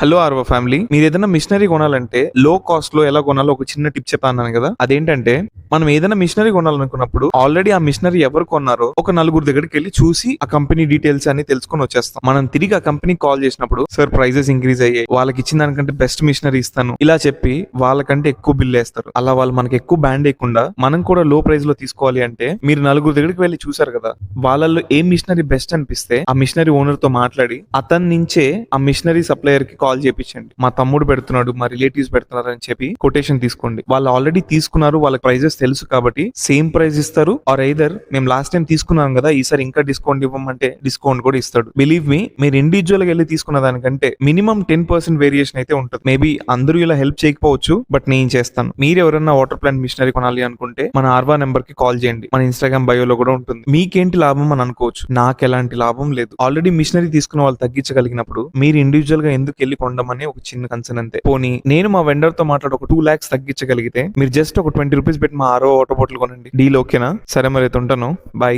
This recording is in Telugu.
హలో ఆర్వ ఫ్యామిలీ, మీరు ఏదైనా మిషనరీ కొనాలంటే లో కాస్ట్ లో ఎలా కొనాలో ఒక చిన్న టిప్ చెప్పాను కదా. అదేంటంటే, మనం ఏదైనా మిషనరీ కొనాలనుకున్నప్పుడు ఆల్రెడీ ఆ మిషనరీ ఎవరు కొన్నారో ఒక నలుగురు దగ్గరికి వెళ్ళి చూసి ఆ కంపెనీ డీటెయిల్స్ అన్ని తెలుసుకొని వచ్చేస్తాం. మనం తిరిగి ఆ కంపెనీకి కాల్ చేసినప్పుడు, సార్ ప్రైజెస్ ఇంక్రీజ్ అయ్యాయి, వాళ్ళకి ఇచ్చిన దానికంటే బెస్ట్ మిషనరీ ఇస్తాను ఇలా చెప్పి వాళ్ళకంటే ఎక్కువ బిల్ వేస్తారు. అలా వాళ్ళు మనకి ఎక్కువ బ్యాండ్ వేయకుండా మనం కూడా లో ప్రైస్ లో తీసుకోవాలి అంటే, మీరు నలుగురు దగ్గరికి వెళ్ళి చూసారు కదా, వాళ్ళల్లో ఏ మిషనరీ బెస్ట్ అనిపిస్తే ఆ మిషనరీ ఓనర్ తో మాట్లాడి అతని నుంచే ఆ మిషనరీ సప్లయర్ కి కాల్ చేపించండి. మా తమ్ముడు పెడుతున్నాడు, మా రిలేటివ్స్ పెడుతున్నారు అని చెప్పి కొటేషన్ తీసుకోండి. వాళ్ళు ఆల్రెడీ తీసుకున్నారు, వాళ్ళ ప్రైజెస్ తెలుసు కాబట్టి సేమ్ ప్రైస్ ఇస్తారు. ఆర్ ఐదర్ మేము లాస్ట్ టైం తీసుకున్నాం కదా, ఈసారి ఇంకా డిస్కౌంట్ ఇవ్వమంటే డిస్కౌంట్ కూడా ఇస్తాడు. బిలీవ్ మీ, మీరు ఇండివిజువల్ గా వెళ్ళి తీసుకున్న దానికంటే మినిమం 10% వేరియేషన్ అయితే ఉంటుంది. మేబీ అందరూ ఇలా హెల్ప్ చేయకపోవచ్చు, బట్ నేను చేస్తాను. మీరు ఎవరైనా వాటర్ ప్లాంట్ మిషనరీ కొనాలి అనుకుంటే మన ఆర్వా నెంబర్ కి కాల్ చేయండి. మన ఇన్స్టాగ్రామ్ బయోలో కూడా ఉంటుంది. మీకేంటి లాభం అని అనుకోవచ్చు, నాకు ఎలాంటి లాభం లేదు. ఆల్రెడీ మిషనరీ తీసుకున్న వాళ్ళు తగ్గించగలిగినప్పుడు మీరు ఇండివిజువల్ గా ఎందుకు వెళ్ళి కొండమని ఒక చిన్న కన్సర్న్ అంతే. పోనీ నేను మా వెండర్ తో మాట్లాడి ఒక 2 lakhs తగ్గించగలిగితే మీరు జస్ట్ ఒక 20 రూపీస్ పెట్టి మా ఆరో వాటర్ బాటిల్ కొనండి. డీల్ ఓకేనా? సరే మరి అయితే ఉంటాను. బాయ్.